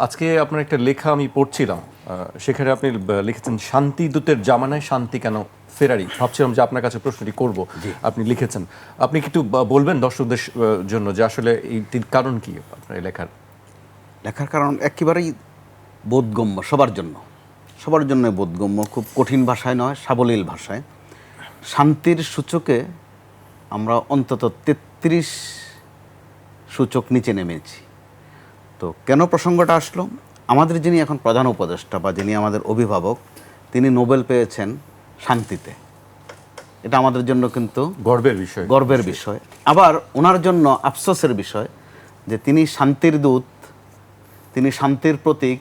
আজকে আপনার একটা লেখা আমি পড়ছিলাম, সেখানে আপনি লিখেছেন শান্তি দূতের জামানায় শান্তি কেন ফেরারি। ভাবছিলাম যে আপনার কাছে প্রশ্নটি করব। আপনি লিখেছেন, আপনি কি একটু বলবেন দর্শকদের জন্য যে আসলে এইটির কারণ কি আপনার এই লেখার? লেখার কারণ একেবারেই বোধগম্য, সবার জন্য বোধগম্য, খুব কঠিন ভাষায় নয়, সাবলীল ভাষায়। শান্তির সূচকে আমরা অন্তত 33 সূচক নিচে নেমেছি। তো কেন প্রসঙ্গটা আসলো? আমাদের যিনি এখন প্রধান উপদেষ্টা বা যিনি আমাদের অভিভাবক, তিনি নোবেল পেয়েছেন শান্তিতে। এটা আমাদের জন্য কিন্তু গর্বের বিষয়। আবার ওনার জন্য আফসোসের বিষয় যে তিনি শান্তির দূত, তিনি শান্তির প্রতীক,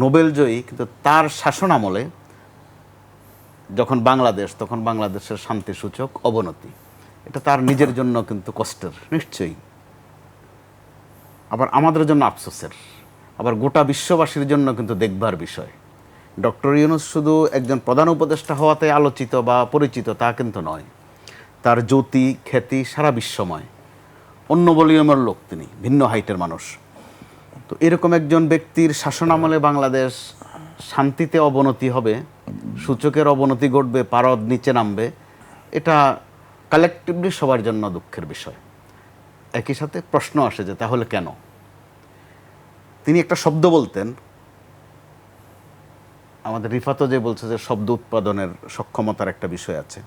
নোবেল জয়ী, কিন্তু তার শাসনামলে যখন বাংলাদেশ, তখন বাংলাদেশের শান্তি সূচক অবনতি। এটা তার নিজের জন্য কিন্তু কষ্টের, নিশ্চয়ই। আবার আমাদের জন্য আফসোসের, আবার গোটা বিশ্ববাসীর জন্য কিন্তু দেখবার বিষয়। ডক্টর ইউনূস শুধু একজন প্রধান উপদেষ্টা হওয়াতে আলোচিত বা পরিচিত তা কিন্তু নয়। তার জ্যোতি খ্যাতি সারা বিশ্বময়। অন্য ভলিউমের লোক, তিনি ভিন্ন হাইটের মানুষ। তো এরকম একজন ব্যক্তির শাসনামলে বাংলাদেশ শান্তিতে অবনতি হবে, সূচকের অবনতি ঘটবে, পারদ নিচে নামবে, এটা কালেকটিভলি সবার জন্য দুঃখের বিষয়। একই সাথে প্রশ্ন আসে যে তাহলে কেন? তিনি একটা শব্দ বলতেন, আমাদের রিফাতও যে বলছে যে শব্দ উৎপাদনের সক্ষমতার একটা বিষয় আছে।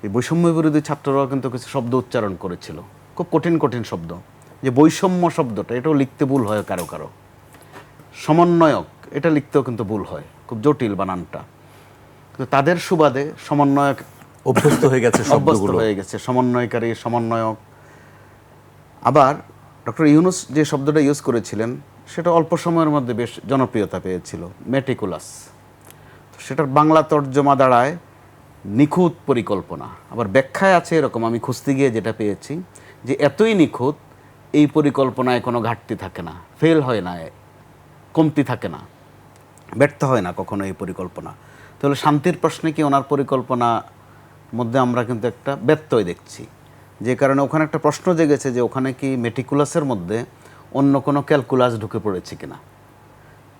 এই বৈষম্য বিরোধী ছাত্ররাও কিন্তু কিছু শব্দ উচ্চারণ করেছিল, খুব কঠিন কঠিন শব্দ। যে বৈষম্য শব্দটা, এটাও লিখতে ভুল হয় কারো কারো। সমন্বয়ক, এটা লিখতেও কিন্তু ভুল হয়, খুব জটিল বানানটা। কিন্তু তাদের সুবাদে সমন্বয়ক অভ্যস্ত হয়ে গেছে, সমন্বয়কারী, সমন্বয়ক। আবার ডক্টর ইউনূস যে শব্দটা ইউজ করেছিলেন, সেটা অল্প সময়ের মধ্যে বেশ জনপ্রিয়তা পেয়েছিল, মেটিকুলাস। সেটার বাংলা তর্জমা দাঁড়ায় নিখুঁত পরিকল্পনা। আবার ব্যাখ্যায় আছে এরকম, আমি খুঁজতে গিয়ে যেটা পেয়েছি, যে এতই নিখুঁত, এই পরিকল্পনায় কোনো ঘাটতি থাকে না, ফেল হয় না, কমতি থাকে না, ব্যর্থ হয় না কখনো এই পরিকল্পনা। তাহলে শান্তির প্রশ্নে কি ওনার পরিকল্পনার মধ্যে আমরা কিন্তু একটা ব্যত্যয় দেখছি, যে কারণে ওখানে একটা প্রশ্ন জেগেছে যে ওখানে কি মেটিকুলাসের মধ্যে অন্য কোনো ক্যালকুলাস ঢুকে পড়েছে কিনা।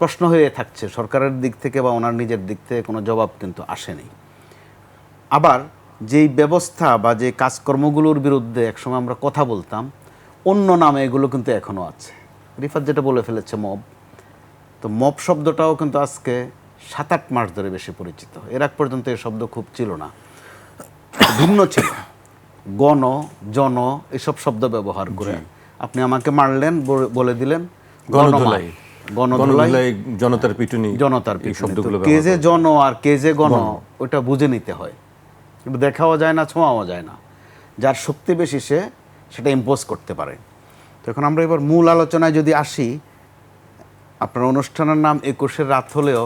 প্রশ্ন হয়ে থাকছে, সরকারের দিক থেকে বা ওনার নিজের দিক থেকে কোনো জবাব কিন্তু আসেনি। আবার যেই ব্যবস্থা বা যে কাজকর্মগুলোর বিরুদ্ধে একসময় আমরা কথা বলতাম, অন্য নামে এগুলো কিন্তু এখনও আছে। রিফাত যেটা বলে ফেলেছে মব, তো মব শব্দটাও কিন্তু আজকে 7-8 মাস ধরে বেশি পরিচিত। এর আগ পর্যন্ত এই শব্দ খুব ছিল না, ভিন্ন ছিল। গণ, জন, এসব শব্দ ব্যবহার করে আপনি আমাকে মারলেন, বলে দিলেন গণধোলাই, জনতার পিটুনি, শব্দগুলো কে যে জন আর কে যে গণ, ওটা বুঝে নিতে হয়। কিন্তু দেখাও যায় না, ছোঁয়াও যায় না। যার শক্তি বেশি সে সেটা ইম্পোজ করতে পারে। তো এখন আমরা এবার মূল আলোচনায় যদি আসি, আপনার অনুষ্ঠানের নাম 21 রাত হলেও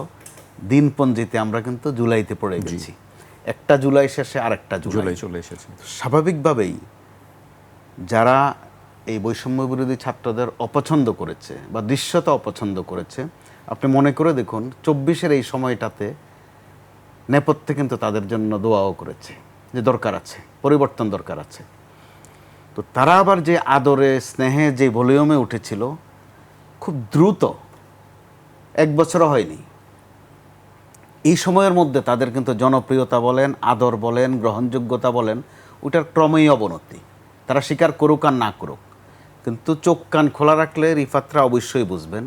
দিনপঞ্জিতে আমরা কিন্তু জুলাইতে পড়ে গেছি। একটা জুলাই শেষে আরেকটা জুলাই চলে এসেছে। স্বাভাবিকভাবেই যারা এই বৈষম্য বিরোধী ছাত্রদের অপছন্দ করেছে বা দৃশ্যতা অপছন্দ করেছে, আপনি মনে করে দেখুন 24-এর এই সময়টাতে নেপথ্যে কিন্তু তাদের জন্য দোয়াও করেছে যে দরকার আছে, পরিবর্তন দরকার আছে। তো তারা আবার যে আদরে স্নেহে যে ভলিউমে উঠেছিল, খুব দ্রুত, 1 বছরও হয়নি, এই সময়ের মধ্যে তাদের কিন্তু জনপ্রিয়তা বলেন, আদর বলেন, গ্রহণযোগ্যতা বলেন, ওটার ক্রমেই অবনতি। তারা স্বীকার করুক আর না করুক, কিন্তু চোখ কান খোলা রাখলে রিফাতরা অবশ্যই বুঝবেন।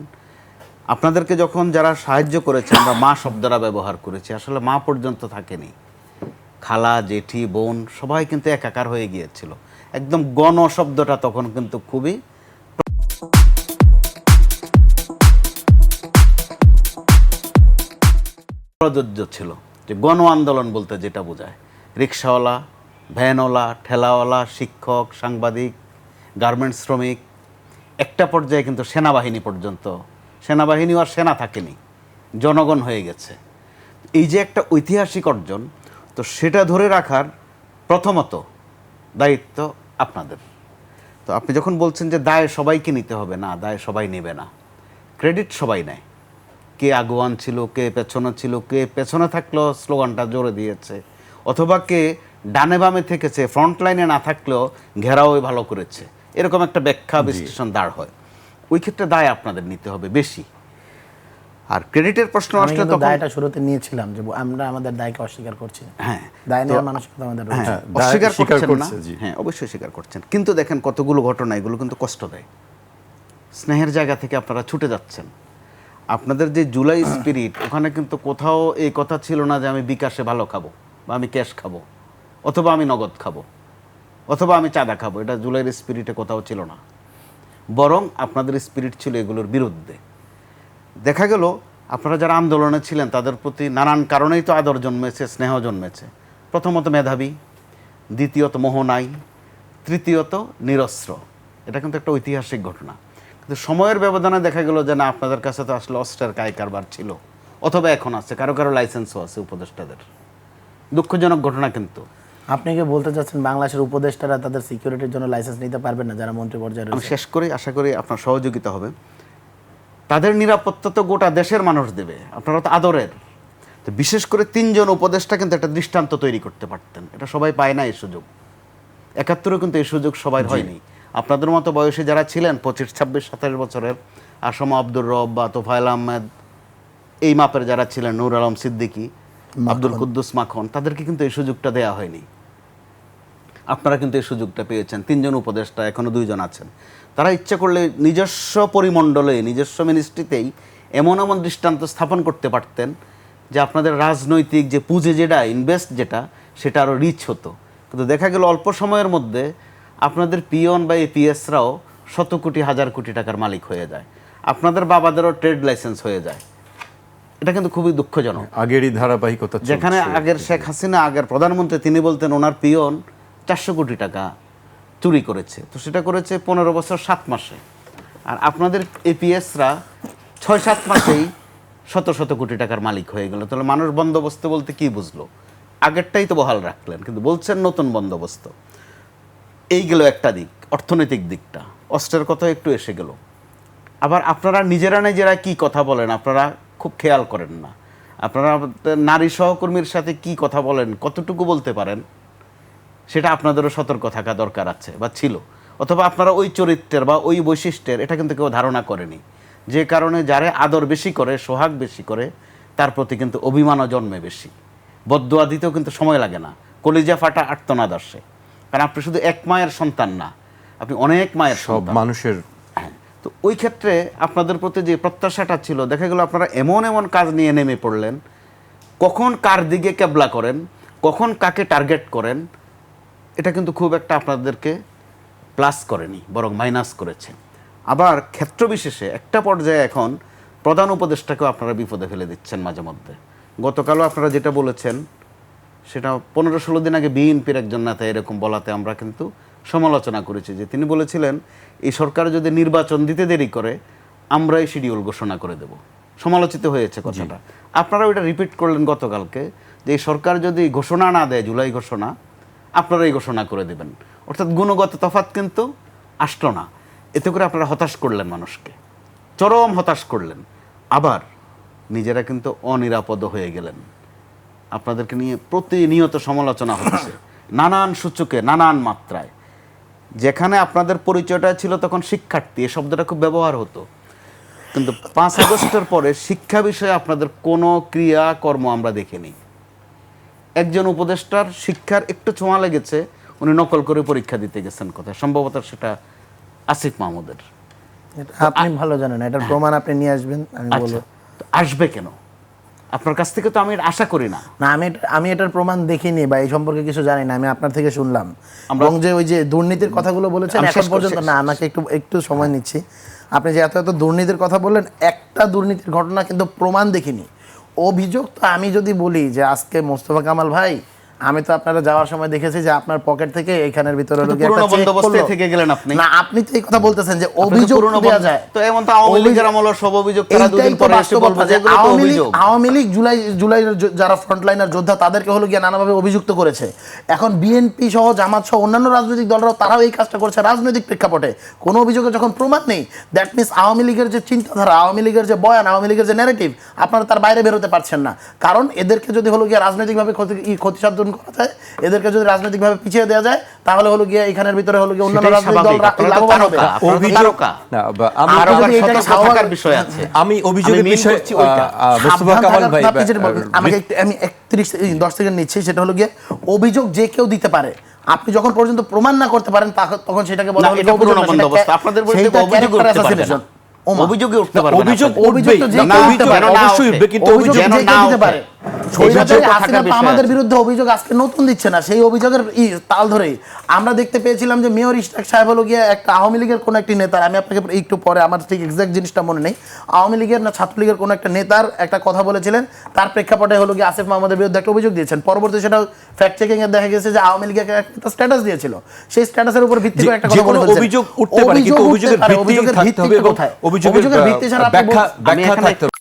আপনাদেরকে যখন যারা সাহায্য করেছে, আমরা মা শব্দটা ব্যবহার করেছি, আসলে মা পর্যন্ত থাকেনি, খালা, জেঠি, বোন সবাই কিন্তু একাকার হয়ে গিয়েছিল। একদম গণ শব্দটা তখন কিন্তু খুবই প্রযোজ্য ছিল। যে গণ আন্দোলন বলতে যেটা বোঝায়, রিক্সাওয়ালা, ভ্যানওয়ালা, ঠেলাওয়ালা, শিক্ষক, সাংবাদিক, গার্মেন্টস শ্রমিক, একটা পর্যায়ে কিন্তু সেনাবাহিনী পর্যন্ত, সেনাবাহিনীও আর সেনা থাকেনি, জনগণ হয়ে গেছে। এই যে একটা ঐতিহাসিক অর্জন, তো সেটা ধরে রাখার প্রথমত দায়িত্ব আপনাদের। তো আপনি যখন বলছেন যে দায় সবাইকে নিতে হবে, না, দায় সবাই নেবে না, ক্রেডিট সবাই নেয়। কে আগুয়ান ছিল, কে পেছনে ছিল, কে পেছনে থাকলেও স্লোগানটা জোরে দিয়েছে, অথবা কে ডানে বামে থেকেছে, ফ্রন্ট লাইনে না থাকলেও ঘেরাও ভালো করেছে, এরকম একটা ব্যাখ্যা বিশ্লেষণ দাঁড় হয়। ওই ক্ষেত্রে দায় আপনাদের নিতে হবে বেশি। আর ক্রেডিটের প্রশ্ন আমি আসলে কিন্তু তখন দায়টা শুরুতে নিয়েছিলাম যে আমরা আমাদের দায়কে অস্বীকার করছি না। হ্যাঁ, দায় নেওয়ার মানসিকতা আমাদের রয়েছে। হ্যাঁ, দায় অস্বীকার স্বীকার করছেন না, করছে, জি। হ্যাঁ অবশ্যই স্বীকার করছেন, কিন্তু দেখেন কতগুলো ঘটনা এগুলো কিন্তু কষ্ট দেয়। স্নেহের জায়গা থেকে আপনারা ছুটে যাচ্ছেন। আপনাদের যে জুলাই স্পিরিট, ওখানে কিন্তু কোথাও এই কথা ছিল না যে আমি বিকাশে ভালো খাবো, বা আমি ক্যাশ খাবো, অথবা আমি নগদ খাবো, অথবা আমি চাঁদা খাবো। এটা জুলাইয়ের স্পিরিটে কোথাও ছিল না, বরং আপনাদের স্পিরিট ছিল এগুলোর বিরুদ্ধে। দেখা গেল আপনারা যারা আন্দোলনে ছিলেন তাদের প্রতি নানান কারণেই তো আদর জন্মেছে, স্নেহ জন্মেছে। প্রথমত মেধাবী, দ্বিতীয়ত মোহনাই, তৃতীয়ত নিরস্ত্র। এটা কিন্তু একটা ঐতিহাসিক ঘটনা। কিন্তু সময়ের ব্যবধানে দেখা গেল যে না, আপনাদের কাছে তো আসলে অস্ত্রের কায় কারবার ছিল, অথবা এখন আছে, কারো কারো লাইসেন্সও আছে উপদেষ্টাদের। দুঃখজনক ঘটনা। কিন্তু আপনি কি বলতে চাচ্ছেন বাংলাদেশের উপদেষ্টারা তাদের সিকিউরিটির জন্য লাইসেন্স নিতে পারবেন না যারা মন্ত্রী পর্যায়ে আমি রয়েছে? শেষ করি, আশা করি আপনার সহযোগিতা হবে। তাদের নিরাপত্তা তো গোটা দেশের মানুষ দেবে, আপনারা তো আদরের। তো বিশেষ করে 3 জন উপদেষ্টা কিন্তু একটা দৃষ্টান্ত তৈরি করতে পারতেন। এটা সবাই পায় না এই সুযোগ। 71-এও কিন্তু এই সুযোগ সবাই হয়নি। আপনাদের মতো বয়সী যারা ছিলেন 25, 26, 27 বছরের, আসম আব্দুর রব বা তোফায়েল আহমেদ, এই মাপের যারা ছিলেন, নূর আলম সিদ্দিকী, আব্দুল কুদ্দুস মাখন, তাদেরকে কিন্তু এই সুযোগটা দেয়া হয়নি। আপনারা কিন্তু এই সুযোগটা পেয়েছেন। 3 জন উপদেষ্টা, এখনো 2 জন আছেন। তারা ইচ্ছা করলে নিজস্ব পরিমণ্ডলে, নিজস্ব মিনিস্ট্রিতেই এমন এমন দৃষ্টান্ত স্থাপন করতে পারতেন যে আপনাদের রাজনৈতিক যে পুঁজি, যেটা ইনভেস্ট, যেটা সেটা আরও রিচ হতো। কিন্তু দেখা গেল অল্প সময়ের মধ্যে আপনাদের পিয়ন বা এপিএসরাও শত কোটি, হাজার কোটি টাকার মালিক হয়ে যায়। আপনাদের বাবাদেরও ট্রেড লাইসেন্স হয়ে যায়। এটা কিন্তু খুবই দুঃখজনক। আগেরই ধারাবাহিকতা চলছে। যেখানে আগের শেখ হাসিনা, আগের প্রধানমন্ত্রী, তিনি বলতেন ওনার পিয়ন 400 কোটি টাকা চুরি করেছে, তো সেটা করেছে 15 বছর 7 মাসে। আর আপনাদের এপিএসরা 6-7 মাসেই শত শত কোটি টাকার মালিক হয়ে গেল। তাহলে মানুষ বন্দোবস্ত বলতে কি বুঝলো? আগেরটাই তো বহাল রাখলেন, কিন্তু বলছেন নতুন বন্দোবস্ত। এই গেল একটা দিক, অর্থনৈতিক দিকটা। অস্ত্রের কথা একটু এসে গেল। আবার আপনারা নিজেরা কি কথা বলেন আপনারা খুব খেয়াল করেন না। আপনারা নারী সহকর্মীর সাথে কি কথা বলেন, কতটুকু বলতে পারেন, সেটা আপনাদেরও সতর্ক থাকা দরকার আছে বা ছিল। অথবা আপনারা ওই চরিত্রের বা ওই বৈশিষ্ট্যের, এটা কিন্তু কেউ ধারণা করেনি। যে কারণে যারে আদর বেশি করে, সোহাগ বেশি করে, তার প্রতি কিন্তু অভিমানও জন্মে বেশি। বদদোয়া দিতেও কিন্তু সময় লাগে না, কলিজা ফাটা আর্তনাদ আসে। কারণ আপনি শুধু এক মায়ের সন্তান না, আপনি অনেক মায়ের সব সন্তান। মানুষের। তো ওই ক্ষেত্রে আপনাদের প্রতি যে প্রত্যাশাটা ছিল, দেখা গেল আপনারা এমন এমন কাজ নিয়ে নেমে পড়লেন, কখন কার দিকে কেবলা করেন, কখন কাকে টার্গেট করেন, এটা কিন্তু খুব একটা আপনাদেরকে প্লাস করেনি, বরং মাইনাস করেছে। আবার ক্ষেত্রবিশেষে একটা পর্যায়ে এখন প্রধান উপদেষ্টাকেও আপনারা বিপদে ফেলে দিচ্ছেন মাঝে মধ্যে। গতকালও আপনারা যেটা বলেছেন, সেটা 15-16 দিন আগে বিএনপির একজন নেতা এরকম বলাতে আমরা কিন্তু সমালোচনা করেছি, যে তিনি বলেছিলেন এই সরকার যদি নির্বাচন দিতে দেরি করে আমরা এই শিডিউল ঘোষণা করে দেব। সমালোচিত হয়েছে কথাটা। আপনারা ওইটা রিপিট করলেন গতকালকে, যে এই সরকার যদি ঘোষণা না দেয়, জুলাই ঘোষণা, আপনারাই ঘোষণা করে দেবেন। অর্থাৎ গুণগত তফাৎ কিন্তু আসলো না। এতে করে আপনারা হতাশ করলেন মানুষকে, চরম হতাশ করলেন। আবার নিজেরা কিন্তু অনিরাপদ হয়ে গেলেন। আপনাদেরকে নিয়ে প্রতিনিয়ত সমালোচনা হচ্ছে, নানান সূচকে, নানান মাত্রায়। যেখানে আপনাদের পরিচয়টা ছিল তখন শিক্ষার্থী, এই শব্দটা খুব ব্যবহার হতো, কিন্তু 5 আগস্টের পরে শিক্ষা বিষয়ে আপনাদের কোনো ক্রিয়াকর্ম আমরা দেখিনি। একজন উপদেষ্টার শিক্ষার একটু ছোঁয়া লেগেছে, উনি নকল করে পরীক্ষা দিতে গেছেন কোথায়, সম্ভবত সেটা আসিফ মাহমুদের। এটা আপনি ভালো জানেন, এটার প্রমাণ আপনি নিয়ে আসবেন, আমি বলবো। তো আসবে কেন? আপনার কাছ থেকে তো আমি এটা আশা করি না। না, আমি এটার প্রমাণ দেখিনি বা এই সম্পর্কে কিছু জানি না, আমি আপনার থেকে শুনলাম। এবং যে ওই যে দুর্নীতির কথাগুলো বলেছেন আমি এখন শেষ পর্যন্ত, না আমাকে একটু সময় নিচ্ছি। আপনি যে এত দুর্নীতির কথা বললেন, একটা দুর্নীতির ঘটনা কিন্তু প্রমাণ দেখিনি। অভিযোগ তো আমি যদি বলি যে আজকে মোস্তফা কামাল ভাই, আমি তো আপনারা যাওয়ার সময় দেখেছি যে আপনার পকেট থেকে এখানের ভিতরে তো পুরনো বন্দোবস্তে থেকে গেলেন আপনি। না, আপনি তো এই কথা বলতেছেন যে অভিযোগ দেওয়া যায়। তো এমন তো আওয়ামী লীগের আমল সব অভিযোগ তারা দুদিন পরে এসে বলবে যে এগুলো তো অভিযোগ। আওয়ামী লীগ জুলাইয়ের যারা ফ্রন্টলাইনার যোদ্ধা তাদেরকে হলো গিয়ে নানাভাবে অভিযুক্ত করেছে। এখন বিএনপি সহ, জামাত সহ অন্যান্য রাজনৈতিক দলরাও তারাও এই কাজটা করছে রাজনৈতিক প্রেক্ষাপটে। কোনো অভিযোগে যখন প্রমাণ নেই, দ্যাট মিনস আওয়ামী লীগের যে চিন্তাধারা, আওয়ামী লীগের যে বয়ান, আওয়ামী লীগের যে ন্যারেটিভ, আপনারা তার বাইরে বেরোতে পারছেন না। কারণ এদেরকে যদি হলো গিয়ে রাজনৈতিকভাবে ক্ষতিসাধ্য পরিবর্তন করা যায়, এদেরকে যদি রাজনৈতিকভাবে পিছিয়ে দেওয়া যায়, তাহলে হলো গিয়ে এখানের ভিতরে হলো গিয়ে অন্যান্য সেটাই রাজনৈতিক দল স্বাভাবিক। আপনারা তো লাভবান হবে। তারকা, আপনারা তো তারকা। না, আমি আর যদি আবার এটাকে সতর্ক স্বাভাবিক- থাকার বিষয় আছে। আমি অভিযোগের আমি mean বিষয়ে করছি ওইটা। মোস্তফা সাবধান কামাল থাকার ভাই আপনি যেটা বলবেন, আমি 10 সেকেন্ড নিচ্ছি, সেটা হলো গিয়ে অভিযোগ যে কেউ দিতে পারে, আপনি যখন পর্যন্ত প্রমাণ না করতে পারেন তখন সেটাকে বলা না, হলো এটা অভিযোগ পুরনো না, সেটা বন্দোবস্ত। আপনাদের বিরুদ্ধে সেইটা অভিযোগ character উঠতে পারবে না। assassination। ওমা। অভিযোগে উঠতে পারবে না অভিযোগ আপনাদের। অভিযোগ উঠবেই, তো যে না, কেউ অভিযোগ দিতে পারে, অবশ্যই উঠবে, কিন্তু অভিযোগ অভিযোগ যে যেন কেউ না দিতে ওঠে। পারে। এই স্বৈরাচারী সতর্ক থাকার হাসিনা তো বিষয় আমাদের আছে। বিরুদ্ধে অভিযোগ আজকে নতুন দিচ্ছে না, সেই অভিযোগের তাল ধরেই আমরা দেখতে পেয়েছিলাম যে মেয়র ইশতাক সাহেব হলো গিয়ে একটা আওয়ামী লীগের কোন একটি নেতার, আমি আপনাকে একটু পরে, আমার ঠিক এক্সাক্ট জিনিসটা মনে নেই, আওয়ামী লীগের না ছাত্রলীগের কোন একটা নেতার একটা কথা বলেছিলেন, তার প্রেক্ষাপটে হলো গিয়ে আসিফ মাহমুদের বিরুদ্ধে একটা অভিযোগ দিয়েছেন। পরবর্তী সেটা ফ্যাক্ট চেকিং এ দেখা গেছে যে আওয়ামী লীগের একটা স্ট্যাটাস দিয়েছিল, সেই স্ট্যাটাসের উপর ভিত্তি করে একটা যে কথা কোনো বলে ফেলছেন। অভিযোগ উঠতে পারে, কিন্তু অভিযোগ অভিযোগের উঠতে পারে, ভিত্তি অভিযোগের থাকতে ভিত্তি হবে এবং কোথায়? অভিযোগের অভিযোগের ভিত্তি ছাড়া আপনি ব্যাখ্যা আমি এখানে থাকতে হবে।